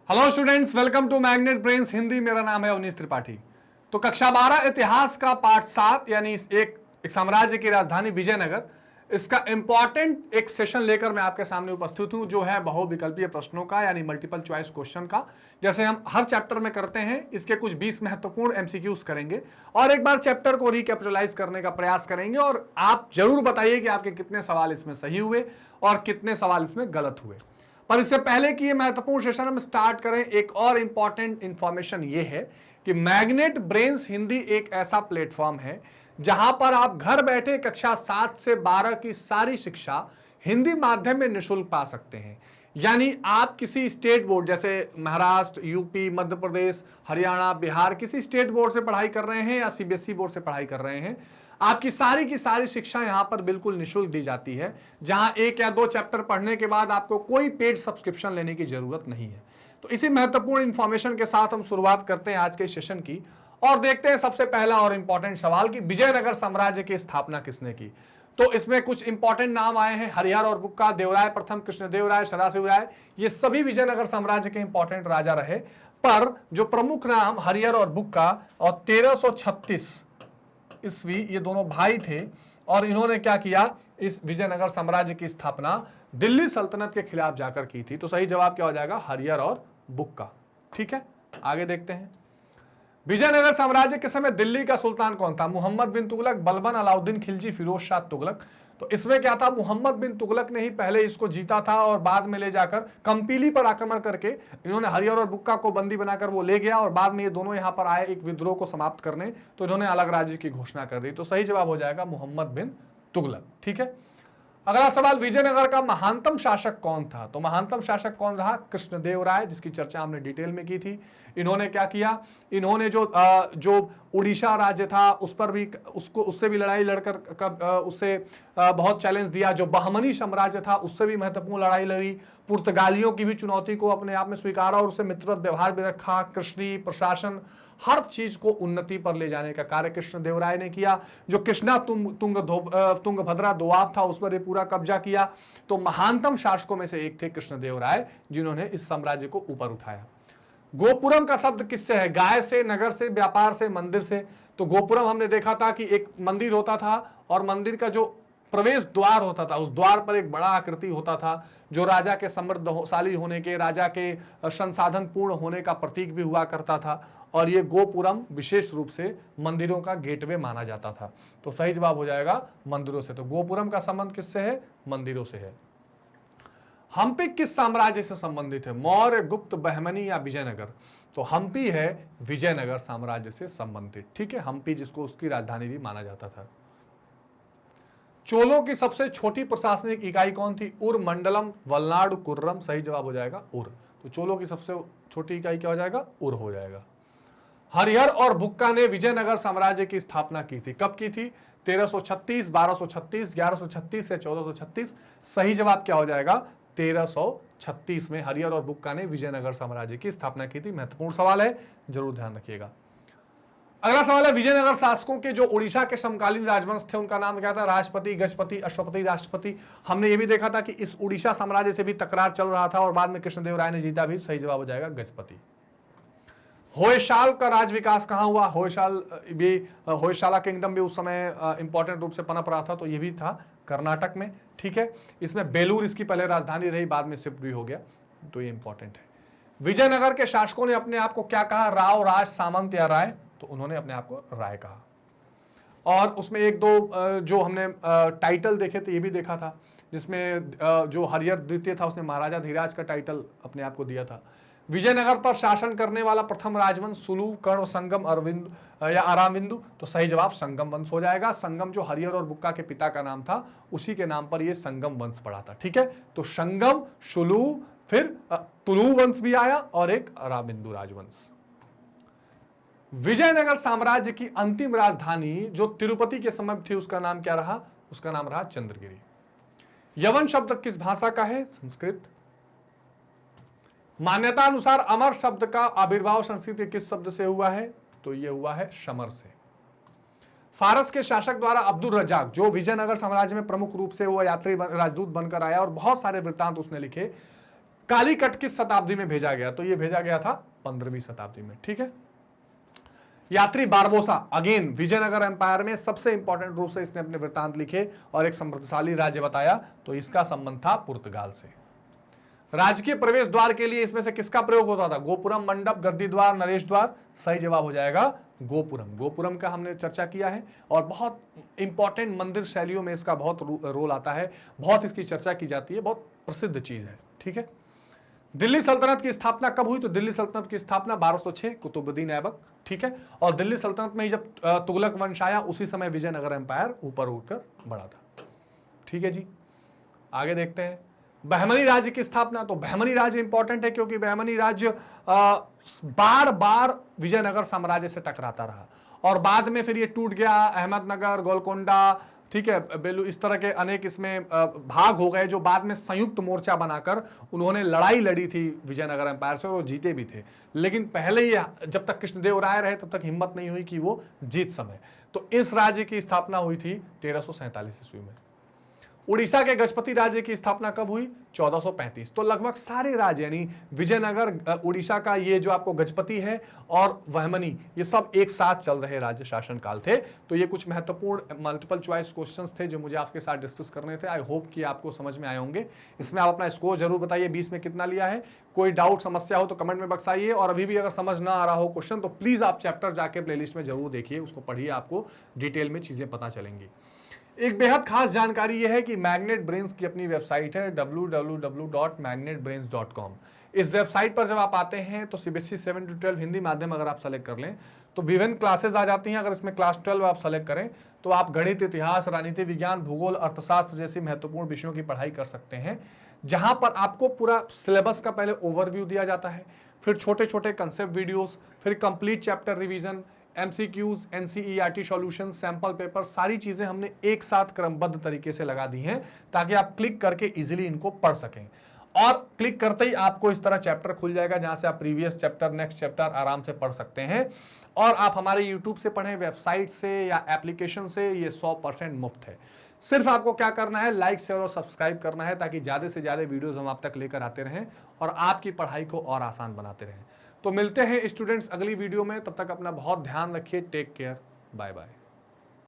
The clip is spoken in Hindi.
Hello students, welcome to Magnet Brains Hindi. मेरा नाम है अवनीश त्रिपाठी। तो कक्षा 12 इतिहास का पार्ट 7 यानी एक साम्राज्य की राजधानी विजयनगर, इसका इंपॉर्टेंट एक सेशन लेकर मैं आपके सामने उपस्थित हूं, जो है बहुविकल्पीय प्रश्नों का यानी मल्टीपल चॉइस क्वेश्चन का। जैसे हम हर चैप्टर में करते हैं, इसके कुछ 20 महत्वपूर्ण एमसीक्यूज करेंगे और एक बार चैप्टर को रिकैपिटलाइज करने का प्रयास करेंगे। और आप जरूर बताइए कि आपके कितने सवाल इसमें सही हुए और कितने सवाल इसमें गलत हुए। पर इससे पहले कि ये महत्वपूर्ण सेशन हम स्टार्ट करें, एक और इंपॉर्टेंट इंफॉर्मेशन ये है कि मैग्नेट ब्रेन्स हिंदी एक ऐसा प्लेटफॉर्म है जहां पर आप घर बैठे कक्षा 7 से 12 की सारी शिक्षा हिंदी माध्यम में निःशुल्क पा सकते हैं। यानी आप किसी स्टेट बोर्ड जैसे महाराष्ट्र, यूपी, मध्य प्रदेश, हरियाणा, बिहार, किसी स्टेट बोर्ड से पढ़ाई कर रहे हैं या सीबीएसई बोर्ड से पढ़ाई कर रहे हैं, आपकी सारी की सारी शिक्षा यहां पर बिल्कुल निःशुल्क दी जाती है। जहां 1 या 2 चैप्टर पढ़ने के बाद आपको कोई पेड सब्सक्रिप्शन लेने की जरूरत नहीं है। तो इसी महत्वपूर्ण इंफॉर्मेशन के साथ हम शुरुआत करते हैं आज के सेशन की और देखते हैं सबसे पहला और इंपॉर्टेंट सवाल कि विजयनगर साम्राज्य की स्थापना किसने की। तो इसमें कुछ इंपॉर्टेंट नाम आए हैं, हरिहर और बुक्का, देवराय प्रथम, कृष्णदेव राय, सदाशिव राय। ये सभी विजयनगर साम्राज्य के इंपॉर्टेंट राजा रहे। पर जो प्रमुख नाम हरिहर और बुक्का और 1336 ईस्वी, ये दोनों भाई थे और इन्होंने क्या किया, इस विजयनगर साम्राज्य की स्थापना दिल्ली सल्तनत के खिलाफ जाकर की थी। तो सही जवाब क्या हो जाएगा, हरिहर और बुक्का। ठीक है, आगे देखते हैं। विजयनगर साम्राज्य के समय दिल्ली का सुल्तान कौन था? मोहम्मद बिन तुगलक, बलबन, अलाउद्दीन खिलजी, फिरोज शाह तुगलक। तो इसमें क्या था, मोहम्मद बिन तुगलक ने ही पहले इसको जीता था और बाद में ले जाकर कंपीली पर आक्रमण करके इन्होंने हरिहर और बुक्का को बंदी बनाकर वो ले गया और बाद में ये दोनों यहां पर आए एक विद्रोह को समाप्त करने, तो इन्होंने अलग राज्य की घोषणा कर दी। तो सही जवाब हो जाएगा मोहम्मद बिन तुगलक। ठीक है, अगला सवाल, विजयनगर का महानतम शासक कौन था? तो महानतम शासक कौन रहा? कृष्णदेव राय, जिसकी चर्चा हमने डिटेल में की थी। इन्होंने क्या किया, इन्होंने जो उड़ीसा राज्य था उस पर भी उससे भी लड़ाई लड़कर उससे बहुत चैलेंज दिया। जो बहमनी साम्राज्य था उससे भी महत्वपूर्ण लड़ाई लड़ी। पुर्तगालियों की भी चुनौती को अपने आप में स्वीकारा और उससे मित्रवत व्यवहार भी रखा। कृषि, प्रशासन, हर चीज को उन्नति पर ले जाने का कार्य कृष्णदेव राय ने किया। जो कृष्णा तुंगभद्रा दोआब था उस पर पूरा कब्जा किया। तो महानतम शासकों में से एक थे कृष्णदेव राय, जिन्होंने इस साम्राज्य को ऊपर उठाया। गोपुरम का शब्द किससे है? गाय से, नगर से, व्यापार से, मंदिर से। तो गोपुरम हमने देखा था कि एक मंदिर होता था और मंदिर का जो प्रवेश द्वार होता था, उस द्वार पर एक बड़ा आकृति होता था जो राजा के समृद्धशाली होने के, राजा के संसाधन पूर्ण होने का प्रतीक भी हुआ करता था। और ये गोपुरम विशेष रूप से मंदिरों का गेटवे माना जाता था। तो सही जवाब हो जाएगा मंदिरों से। तो गोपुरम का संबंध किससे है? मंदिरों से है। हम्पी किस साम्राज्य से संबंधित है? मौर्य, गुप्त, बहमनी या विजयनगर? तो हम्पी है विजयनगर साम्राज्य से संबंधित। ठीक है, हम्पी जिसको उसकी राजधानी भी माना जाता था। चोलों की सबसे छोटी प्रशासनिक इकाई कौन थी? उर, मंडलम, वलनाड, कुर्रम। सही जवाब हो जाएगा उर। तो चोलों की सबसे छोटी इकाई क्या हो जाएगा? उर हो जाएगा। हरिहर और बुक्का ने विजयनगर साम्राज्य की स्थापना की थी। कब की थी? 1336, 1236, 1136 या 1436। सही जवाब क्या हो जाएगा? 1336 में हरिहर और बुक्का ने विजयनगर साम्राज्य की स्थापना की थी। महत्वपूर्ण सवाल है, जरूर ध्यान रखिएगा। अगला सवाल है, विजयनगर शासकों के जो उड़ीसा के समकालीन राजवंश थे उनका नाम क्या था? राजपति, गजपति, अश्वपति, राष्ट्रपति। हमने ये भी देखा था कि इस उड़ीसा साम्राज्य से भी तकरार चल रहा था और बाद में कृष्णदेव राय ने जीता भी। सही जवाब हो जाएगा गजपति। होयसाल का राज विकास कहां हुआ? होयसाला किंगडम भी उस समय इंपॉर्टेंट रूप से पनप रहा था, तो ये भी था कर्नाटक में। ठीक है, इसमें बेलूर इसकी पहले राजधानी रही, बाद में शिफ्ट भी हो गया। तो ये इंपॉर्टेंट है। विजयनगर के शासकों ने अपने आप को क्या कहा? राव, राज, सामंत या राय? तो उन्होंने अपने आप को राय कहा। और उसमें एक दो जो हमने टाइटल देखे थे, ये भी देखा था, जिसमें जो हरिहर द्वितीय था उसने महाराजा धीराज का टाइटल अपने आप को दिया था। विजयनगर पर शासन करने वाला प्रथम राजवंश सुलू, कर्ण, संगम, अरविंद या आरामविंदु? तो सही जवाब संगम वंश हो जाएगा। संगम जो हरिहर और बुक्का के पिता का नाम था, उसी के नाम पर यह संगम वंश पड़ा था। ठीक है, तो संगम, सुलू, फिर तुलु वंश भी आया और एक अराबिंदु राजवंश। विजयनगर साम्राज्य की अंतिम राजधानी जो तिरुपति के समय थी उसका नाम क्या रहा? उसका नाम रहा चंद्रगिरी। यवन शब्द किस भाषा का है? संस्कृत। मान्यता अनुसार अमर शब्द का आविर्भाव संस्कृत के किस शब्द से हुआ है? तो यह हुआ है शमर से। फारस के शासक द्वारा अब्दुल रज्जाक, जो विजयनगर साम्राज्य में प्रमुख रूप से वो यात्री राजदूत बनकर आया और बहुत सारे वृत्तांत उसने लिखे, कालीकट किस शताब्दी में भेजा गया? तो ये भेजा गया था 15वीं शताब्दी में। ठीक है। यात्री बारबोसा, अगेन विजयनगर एम्पायर में सबसे इंपॉर्टेंट रूप से इसने अपने वृत्तांत लिखे और एक समृद्धशाली राज्य बताया, तो इसका संबंध था पुर्तगाल से। राजकीय प्रवेश द्वार के लिए इसमें से किसका प्रयोग होता था? गोपुरम, मंडप, गद्दी द्वार, नरेश द्वार। सही जवाब हो जाएगा गोपुरम। गोपुरम का हमने चर्चा किया है और बहुत इंपॉर्टेंट मंदिर शैलियों में इसका बहुत रोल आता है, बहुत इसकी चर्चा की जाती है, बहुत प्रसिद्ध चीज है। ठीक है। दिल्ली सल्तनत की स्थापना कब हुई? तो दिल्ली सल्तनत की स्थापना 1206 कुतुबुद्दीन ऐबक। ठीक है। और दिल्ली सल्तनत में ही जब तुगलक वंश आया उसी समय विजयनगर एम्पायर ऊपर उठकर बढ़ा था। ठीक है जी, आगे देखते हैं। बहमनी राज्य की स्थापना, तो बहमनी राज्य इंपॉर्टेंट है क्योंकि बहमनी राज्य बार बार विजयनगर साम्राज्य से टकराता रहा और बाद में फिर ये टूट गया। अहमदनगर, गोलकोंडा, ठीक है, बेलू, इस तरह के अनेक इसमें भाग हो गए जो बाद में संयुक्त मोर्चा बनाकर उन्होंने लड़ाई लड़ी थी विजयनगर एम्पायर से और वो जीते भी थे। लेकिन पहले ये जब तक कृष्णदेव राय रहे तब तक हिम्मत नहीं हुई कि वो जीत सके। तो इस राज्य की स्थापना हुई थी 1347 ईस्वी में। उड़ीसा के गजपति राज्य की स्थापना कब हुई? 1435। तो लगभग सारे राज्य यानी विजयनगर, उड़ीसा का ये जो आपको गजपति है और बहमनी, ये सब एक साथ चल रहे राज्य शासन काल थे। तो ये कुछ महत्वपूर्ण मल्टीपल चॉइस क्वेश्चंस थे जो मुझे आपके साथ डिस्कस करने थे। आई होप कि आपको समझ में आए होंगे। इसमें आप अपना स्कोर जरूर बताइए 20 में कितना लिया है। कोई डाउट समस्या हो तो कमेंट में बताइए और अभी भी अगर समझ ना आ रहा हो क्वेश्चन तो प्लीज आप चैप्टर जाके प्लेलिस्ट में जरूर देखिए, उसको पढ़िए, आपको डिटेल में चीजें पता चलेंगी। एक बेहद खास जानकारी यह है कि मैग्नेट ब्रेन्स की अपनी वेबसाइट है www.magnetbrains.com। इस वेबसाइट पर जब आप आते हैं तो सीबीएसई 7 to 12 हिंदी माध्यम अगर आप सेलेक्ट कर लें तो विभिन्न क्लासेस आ जाती हैं। अगर इसमें क्लास 12 आप सेलेक्ट करें तो आप गणित, इतिहास, राजनीति विज्ञान, भूगोल, अर्थशास्त्र जैसी महत्वपूर्ण विषयों की पढ़ाई कर सकते हैं, जहां पर आपको पूरा सिलेबस का पहले ओवरव्यू दिया जाता है, फिर छोटे छोटे कंसेप्ट वीडियोस, फिर complete chapter revision, MCQs, NCERT solution, sample paper, सारी चीजें हमने एक साथ क्रमबद्ध तरीके से लगा दी हैं ताकि आप क्लिक करके इजीली इनको पढ़ सकें। और क्लिक करते ही आपको इस तरह चैप्टर खुल जाएगा जहां से आप प्रीवियस चैप्टर, नेक्स्ट चैप्टर आराम से पढ़ सकते हैं। और आप हमारे YouTube से पढ़ें, वेबसाइट से या एप्लीकेशन से, ये 100% मुफ्त है। सिर्फ आपको क्या करना है, लाइक, शेयर और सब्सक्राइब करना है ताकि ज्यादा से ज्यादा वीडियोस हम आप तक लेकर आते रहें और आपकी पढ़ाई को और आसान बनाते रहें। तो मिलते हैं स्टूडेंट्स अगली वीडियो में, तब तक अपना बहुत ध्यान रखिए। Take care, bye bye.